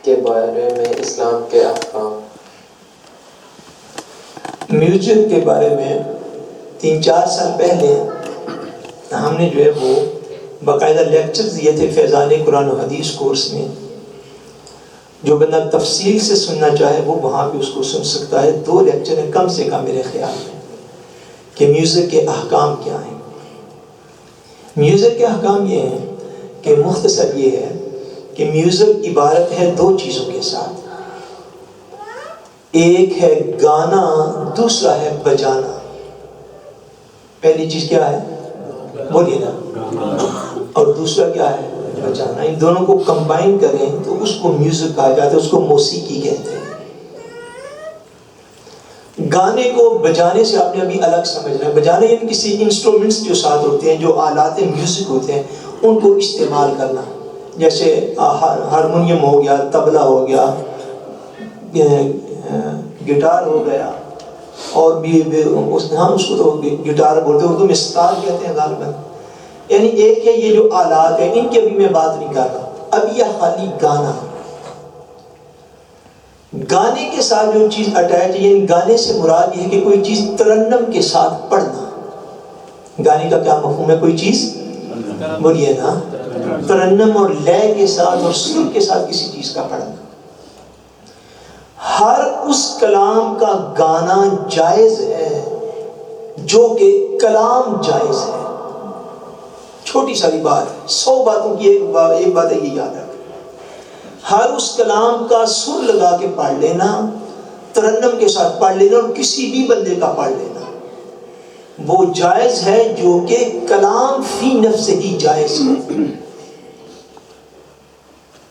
کے بارے میں اسلام کے احکام۔ میوزک کے بارے میں 3-4 سال پہلے ہم نے جو ہے وہ باقاعدہ لیکچر دیے تھے فیضان قرآن و حدیث کورس میں۔ جو بندہ تفصیل سے سننا چاہے وہ وہاں پہ اس کو سن سکتا ہے۔ 2 لیکچر ہیں کم سے کم میرے خیال میں کہ میوزک کے احکام کیا ہیں۔ میوزک کے احکام یہ ہیں کہ مختصر یہ ہے کہ میوزک عبارت ہے 2 چیزوں کے ساتھ، ایک ہے گانا، دوسرا ہے بجانا۔ پہلی چیز کیا ہے؟ بولیے نا۔ اور دوسرا کیا ہے؟ بجانا۔ ان دونوں کو کمبائن کریں تو اس کو میوزک کہا جاتا ہے، اس کو موسیقی کہتے ہیں۔ گانے کو بجانے سے آپ نے ابھی الگ سمجھنا ہے۔ بجانے یعنی کسی انسٹرومنٹس جو ساتھ ہوتے ہیں، جو آلات میوزک ہوتے ہیں، ان کو استعمال کرنا، جیسے ہارمونیم ہو گیا، طبلہ ہو گیا، گٹار ہو گیا، اور بھی ہم اس کو تو گٹار بولتے ہیں، اردو میں ستار کہتے ہیں غالباً۔ یعنی ایک ہے یہ جو آلات ہیں، ان کی ابھی میں بات نہیں کر رہا، اب یہ خالی گانا۔ گانے کے ساتھ جو چیز اٹیچ ہے، یعنی گانے سے مراد یہ ہے کہ کوئی چیز ترنم کے ساتھ پڑھنا۔ گانے کا کیا مفہوم ہے؟ کوئی چیز بولیے نا، ترنم اور لے کے ساتھ اور سر کے ساتھ کسی چیز کا پڑھنا۔ ہر اس کلام کا گانا جائز ہے جو کہ کلام جائز ہے۔ چھوٹی ساری بات، 100 باتوں کی ایک بات ہے، یہ یاد رکھ۔ ہر اس کلام کا سر لگا کے پڑھ لینا، ترنم کے ساتھ پڑھ لینا، اور کسی بھی بندے کا پڑھ لینا، وہ جائز ہے جو کہ کلام فی نفس ہی جائز ہے۔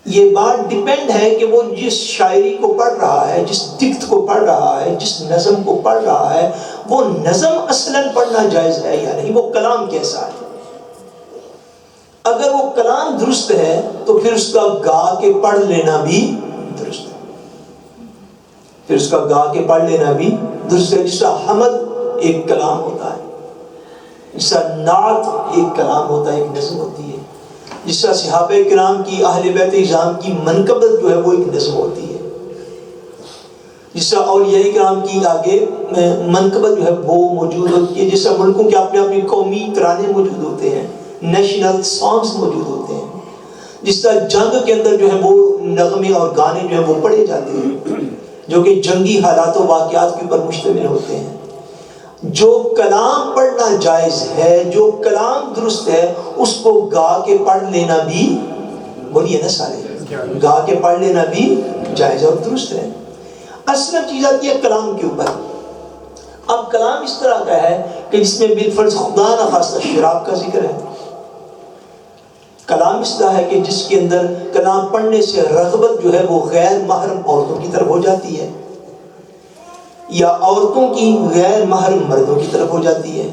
یہ بات ڈیپینڈ ہے کہ وہ جس شاعری کو پڑھ رہا ہے، جس دکت کو پڑھ رہا ہے، جس نظم کو پڑھ رہا ہے، وہ نظم اصلاً پڑھنا جائز ہے یا نہیں، وہ کلام کیسا ہے۔ اگر وہ کلام درست ہے تو پھر اس کا گا کے پڑھ لینا بھی درست ہے، پھر اس کا گا کے پڑھ لینا بھی درست ہے۔ جس طرح حمد ایک کلام ہوتا ہے، جس طرح نعت ایک کلام ہوتا ہے، ایک نظم ہوتی ہے، جس طرح صحابہ کرام کی، اہل بیت اعظام کی منقبت جو ہے وہ ایک نظم ہوتی ہے، جس طرح اولیاء کرام کی آگے منقبت جو ہے وہ موجود ہوتی ہے، جس طرح ملکوں کے اپنے اپنے قومی ترانے موجود ہوتے ہیں، نیشنل سانگز موجود ہوتے ہیں، جس طرح جنگ کے اندر جو ہے وہ نغمے اور گانے جو ہیں وہ پڑھے جاتے ہیں جو کہ جنگی حالات و واقعات کے اوپر مشتمل ہوتے ہیں۔ جو کلام پڑھنا جائز ہے، جو کلام درست ہے، اس کو گا کے پڑھ لینا بھی، بولیے نا سارے، گا کے پڑھ لینا بھی جائز اور درست ہے۔ اصل چیز آتی ہے کلام کے اوپر۔ اب کلام اس طرح کا ہے کہ جس میں بالفرض خدا نخواستہ شراب کا ذکر ہے۔ کلام اس طرح ہے کہ جس کے اندر کلام پڑھنے سے رغبت جو ہے وہ غیر محرم عورتوں کی طرف ہو جاتی ہے، یا عورتوں کی غیر محرم مردوں کی طرف ہو جاتی ہے،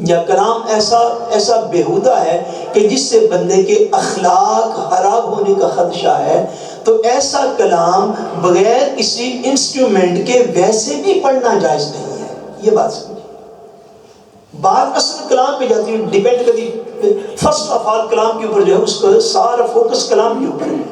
یا کلام ایسا بیہودہ ہے کہ جس سے بندے کے اخلاق خراب ہونے کا خدشہ ہے، تو ایسا کلام بغیر کسی انسٹرومنٹ کے ویسے بھی پڑھنا جائز نہیں ہے۔ یہ بات سمجھیں۔ بات اصل کلام پہ جاتی ہے، ڈیپینڈ کرتی، فرسٹ آف آل کلام کے اوپر جو ہے اس کا سارا فوکس کلام کے اوپر ہے۔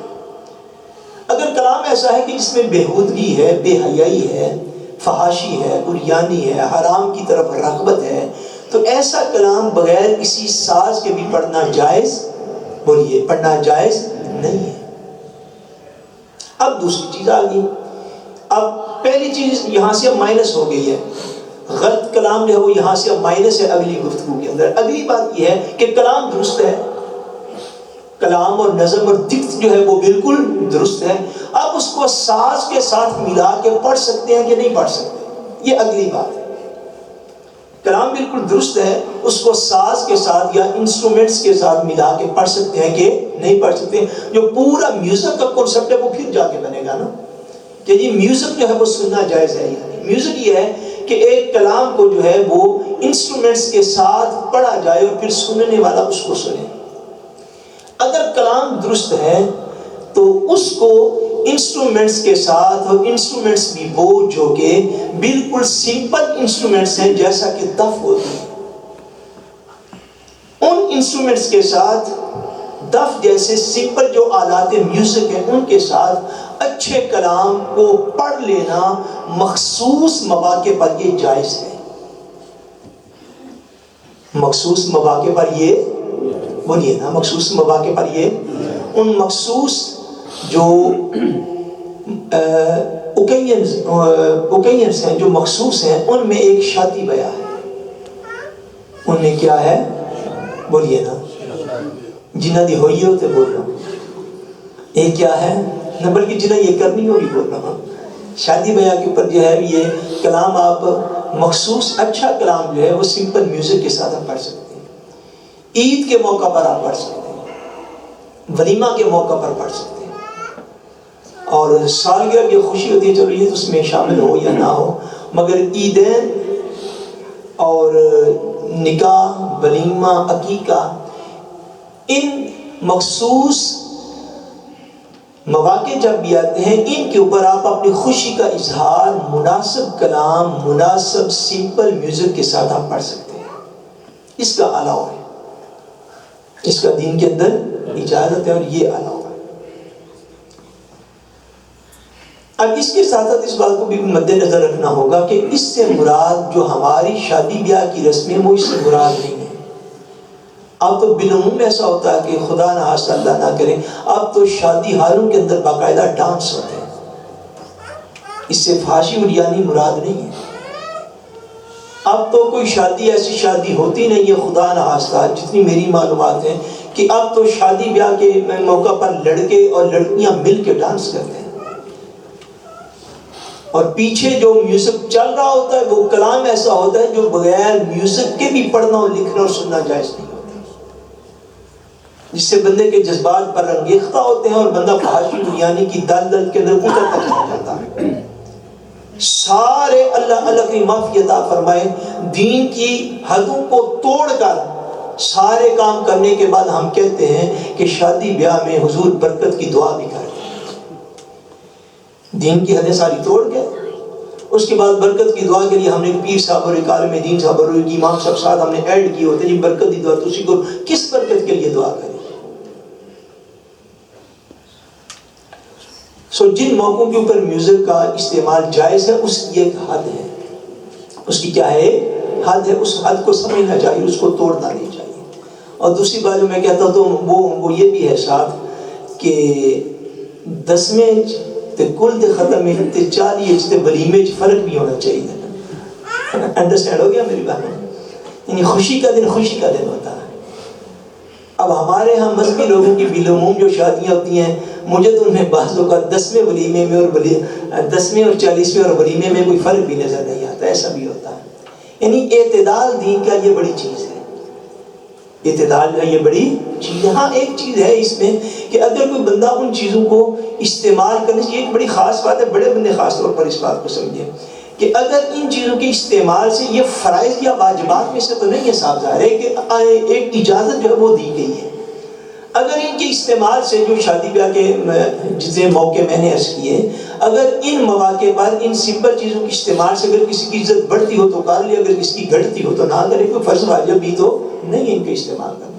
اگر کلام ایسا ہے کہ جس میں بےہودگی ہے، بے حیائی ہے، فحاشی ہے، عریانی ہے، حرام کی طرف رغبت ہے، تو ایسا کلام بغیر کسی ساز کے بھی پڑھنا جائز، بولیے، پڑھنا جائز نہیں ہے۔ اب دوسری چیز آ گئی۔ اب پہلی چیز یہاں سے اب مائنس ہو گئی ہے، غلط کلام جو ہے وہ یہاں سے اب مائنس ہے اگلی گفتگو کے اندر۔ اگلی بات یہ ہے کہ کلام درست ہے، کلام اور نظم اور دکت جو ہے وہ بالکل درست ہے۔ اب اس کو ساز کے ساتھ ملا کے پڑھ سکتے ہیں کہ نہیں پڑھ سکتے، یہ اگلی بات ہے۔ کلام بالکل درست ہے، اس کو ساز کے ساتھ یا انسٹرومنٹس کے ساتھ ملا کے پڑھ سکتے ہیں کہ نہیں پڑھ سکتے۔ جو پورا میوزک کا کنسپٹ ہے وہ پھر جا کے بنے گا نا کہ جی میوزک جو ہے وہ سننا جائز ہے یا نہیں۔ میوزک یہ ہے کہ ایک کلام کو جو ہے وہ انسٹرومنٹس کے ساتھ پڑھا جائے اور پھر سننے والا اس کو سنے۔ اگر کلام درست ہے تو اس کو انسٹرومنٹس کے ساتھ، اور انسٹرومنٹس بھی وہ جو کہ بالکل سمپل انسٹرومنٹس ہیں جیسا کہ دف ہوتی ہے، ان انسٹرومنٹس کے ساتھ دف جیسے سمپل جو آلات میوزک ہیں ان کے ساتھ اچھے کلام کو پڑھ لینا مخصوص مواقع پر یہ جائز ہے. مخصوص مواقع پر یہ بولیے نا، مخصوص مواقع پر یہ ان مخصوص جو اوکیزنز ہیں جو مخصوص ہیں، ان میں ایک شادی بیاہ ہے. ان میں کیا ہے بولیے نا، جنہ دی ہوئی ہوتے بول رہا ہوں. ایک کیا ہے نہ، بلکہ جنہ یہ کرنی ہوگی بول رہا ہوں. شادی بیاہ کے اوپر جو ہے یہ کلام آپ مخصوص اچھا کلام جو ہے وہ سمپل میوزک کے ساتھ آپ پڑھ سکتے ہیں. عید کے موقع پر آپ پڑھ سکتے ہیں، ولیمہ کے موقع پر پڑھ سکتے ہیں، اور سالگرہ کی خوشی ہوتی ہے چلو یہ اس میں شامل ہو یا نہ ہو، مگر عیدین اور نکاح، ولیمہ، عقیقہ، ان مخصوص مواقع جب بھی آتے ہیں ان کے اوپر آپ اپنی خوشی کا اظہار مناسب کلام، مناسب سمپل میوزک کے ساتھ آپ پڑھ سکتے ہیں. اس کا الاؤ ہے، اس کا دین کے اندر اجازت ہے، اور یہ الاؤ ہے. اب اس کے ساتھ ساتھ اس بات کو بھی مد نظر رکھنا ہوگا کہ اس سے مراد جو ہماری شادی بیاہ کی رسمیں وہ اس سے مراد نہیں ہے. اب تو بالعموم ایسا ہوتا ہے کہ خدا نہ خواستہ اللہ نہ کرے، اب تو شادی ہالوں کے اندر باقاعدہ ڈانس ہوتے ہیں. اس سے فحاشی اڑیانی مراد نہیں ہے. اب تو کوئی شادی ایسی شادی ہوتی نہیں ہے خدا نہ خواستہ، جتنی میری معلومات ہیں، کہ اب تو شادی بیاہ کے موقع پر لڑکے اور لڑکیاں مل کے ڈانس کرتے ہیں، اور پیچھے جو میوزک چل رہا ہوتا ہے وہ کلام ایسا ہوتا ہے جو بغیر میوزک کے بھی پڑھنا اور لکھنا اور سننا جائز نہیں، جس سے بندے کے جذبات پر رنگیختہ ہوتے ہیں اور بندہ فحاشی اڑیانی کی دلدل کے اندر اوپر تک چلا جاتا ہے. سارے اللہ کی معافی عطا فرمائے، دین کی حدوں کو توڑ کر سارے کام کرنے کے بعد ہم کہتے ہیں کہ شادی بیاہ میں حضور برکت کی دعا بھی کرتے ہیں. دین کی حدیں ساری توڑ گئے، اس کے بعد برکت کی دعا کے لیے ہم نے پیر صاحب اور ایک عالم دین صاحب اور ایک امام صاحب ساتھ ہم نے ایڈ کی ہوتے ہیں برکت کی دعا. تو اسی کو کس برکت کے لیے دعا کریں؟ جن موقعوں کے اوپر میوزک کا استعمال جائز ہے اس کی ایک حد ہے، اس کی کیا ہے حد ہے، اس حد کو سمجھنا چاہیے، اس کو توڑنا نہیں چاہیے. اور دوسری بات جو میں کہتا ہوں تو وہ یہ بھی ہے ساتھ کہ 10ویں تے کل تے ختم ہے تے 40 تے ولیمے چ فرق بھی ہونا چاہیے. انڈرسٹینڈ ہو گیا میری بات؟ یعنی خوشی کا دن خوشی کا دن ہوتا ہے. اب ہمارے ہاں مذہبی لوگوں کی بالعموم جو شادیاں ہوتی ہیں، مجھے تو ان میں بعض اوقات 10ویں ولیمے میں اور 10ویں اور 40ویں اور ولیمے میں کوئی فرق بھی نظر نہیں آتا. ایسا بھی ہوتا ہے. یعنی اعتدال دین کا یہ بڑی چیز ہے، اعتدال جو ہے یہ بڑی چیز ہے. ہاں ایک چیز ہے اس میں کہ اگر کوئی بندہ ان چیزوں کو استعمال کرنے سے، ایک بڑی خاص بات ہے، بڑے بندے خاص طور پر اس بات کو سمجھیں کہ اگر ان چیزوں کے استعمال سے یہ فرائض یا واجبات میں سے تو نہیں ہے، صاف ظاہر ہے کہ ایک اجازت جو ہے وہ دی گئی ہے. اگر ان کے استعمال سے جو شادی بیاہ کے جتنے موقع میں نے عرض کیے، اگر ان مواقع پر ان سمپل چیزوں کے استعمال سے اگر کسی کی عزت بڑھتی ہو تو کر لے، اگر کسی کی گھٹتی ہو تو نہ کرے، کوئی فرض واجب بھی تو نہیں ہے ان کے استعمال کرنا.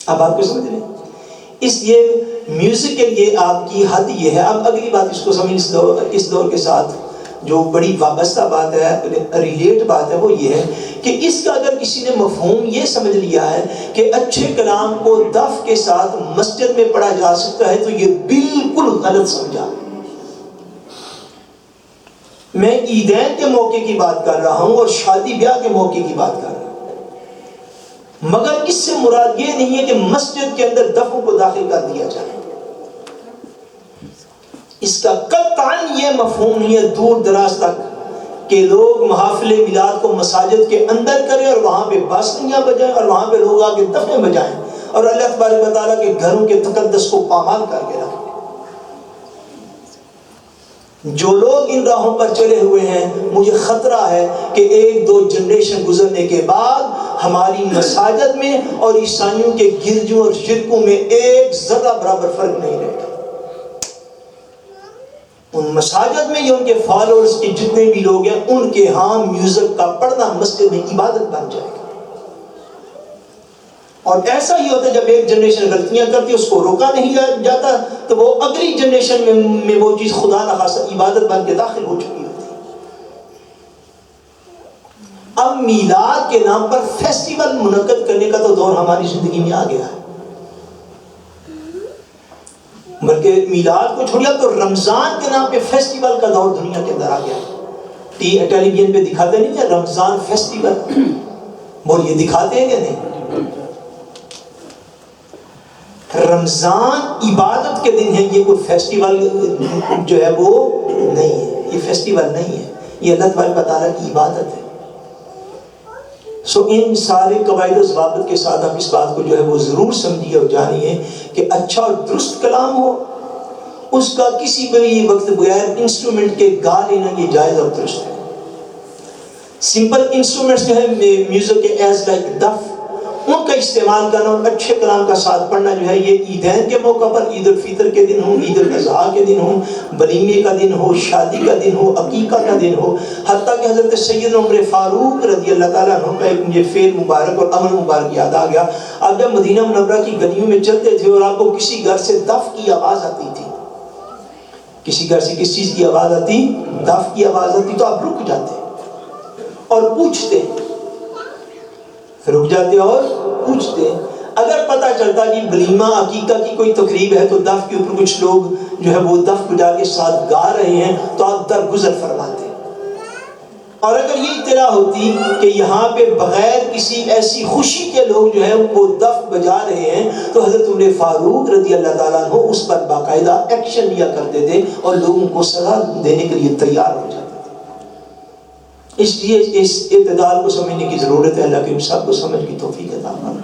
اب آپ کو سمجھ رہے ہیں؟ اس لیے میوزک کے لیے آپ کی حد یہ ہے. اب اگلی بات اس کو سمجھ، اس دور کے ساتھ جو بڑی وابستہ بات ہے، ریلیٹ بات ہے، وہ یہ ہے کہ اس کا اگر کسی نے مفہوم یہ سمجھ لیا ہے کہ اچھے کلام کو دف کے ساتھ مسجد میں پڑھا جا سکتا ہے، تو یہ بالکل غلط سمجھا. میں عیدین کے موقع کی بات کر رہا ہوں اور شادی بیاہ کے موقع کی بات کر رہا ہوں، مگر اس سے مراد یہ نہیں ہے کہ مسجد کے اندر دفوں کو داخل کر دیا جائے. اس کا قطعاً یہ مفہوم نہیں ہے دور دراز تک کہ لوگ محافل میلاد کو مساجد کے اندر کریں اور وہاں پہ بانسریاں بجائیں اور وہاں پہ لوگ آ کے دفیں بجائیں اور اللہ تبارک و تعالیٰ کے گھروں کے تقدس کو پامال کر کے رکھیں. جو لوگ ان راہوں پر چلے ہوئے ہیں، مجھے خطرہ ہے کہ 1-2 جنریشن گزرنے کے بعد ہماری مساجد میں اور عیسائیوں کے گرجوں اور شرکوں میں ایک ذرہ برابر فرق نہیں رہے گا. ان مساجد میں یا ان کے فالوورز کے جتنے بھی لوگ ہیں، ان کے ہاں میوزک کا پڑھنا مسجد میں عبادت بن جائے گا. اور ایسا ہی ہوتا ہے جب ایک جنریشن غلطیاں کرتی ہے اس کو روکا نہیں جاتا تو وہ اگلی جنریشن میں وہ چیز خدا نخواستہ عبادت بن کے داخل ہو چکی ہوتی ہے۔ اب میلاد کے نام پر فیسٹیول منعقد کرنے کا تو دور ہماری زندگی میں آ گیا ہے، بلکہ میلاد کو چھوڑیا تو رمضان کے نام پہ فیسٹیول کا دور دنیا کے اندر آ گیا ہے۔ ٹیلی ویژن پہ دکھاتے نہیں ہیں رمضان فیسٹیول، بولیے دکھاتے ہیں کہ نہیں؟ رمضان عبادت کے دن ہے، یہ کوئی فیسٹیول جو ہے وہ نہیں ہے، یہ فیسٹیول نہیں ہے، یہ اللہ تبارک و تعالیٰ کی عبادت ہے۔ سو ان سارے قواعد و ضوابط کے ساتھ آپ اس بات کو جو ہے وہ ضرور سمجھیے اور جانیے کہ اچھا اور درست کلام ہو اس کا کسی بھی وقت بغیر انسٹرومنٹ کے گا لینا یہ جائز اور درست ہے۔ سمپل انسٹرومنٹس جو ہے میوزک کے ایز لائک دف، ان کا استعمال کرنا اور اچھے کلام کا ساتھ پڑھنا جو ہے یہ عیدین کے موقع پر، عید الفطر کے دن ہو، عید الاضحیٰ کے دن ہو، ولیمے کا دن ہو، شادی کا دن ہو، عقیقہ کا دن ہو، حتیٰ کہ حضرت سیدنا عمر فاروق رضی اللہ تعالیٰ عنہ کا ایک مجھے فعل مبارک اور عمل مبارک یاد آ گیا۔ آپ جب مدینہ منورہ کی گلیوں میں چلتے تھے اور آپ کو کسی گھر سے دف کی آواز آتی تھی، کسی گھر سے کس چیز کی آواز آتی؟ دف کی آواز آتی، تو آپ رک جاتے اور پوچھتے، رک جاتے اور پوچھتے۔ اگر پتہ چلتا کہ ولیمہ عقیقہ کی کوئی تقریب ہے تو دف کے اوپر کچھ لوگ جو ہے وہ دف بجا کے ساتھ گا رہے ہیں تو آپ درگزر فرماتے، اور اگر یہ اطلاع ہوتی کہ یہاں پہ بغیر کسی ایسی خوشی کے لوگ جو ہیں وہ دف بجا رہے ہیں تو حضرت عمر فاروق رضی اللہ تعالیٰ عنہ اس پر باقاعدہ ایکشن لیا کرتے تھے اور لوگوں کو سزا دینے کے لیے تیار ہو جاتے تھے۔ اس لیے اس اعتدال کو سمجھنے کی ضرورت ہے۔ اللہ کے سب کو سمجھ کی توفیق عطا فرمائے۔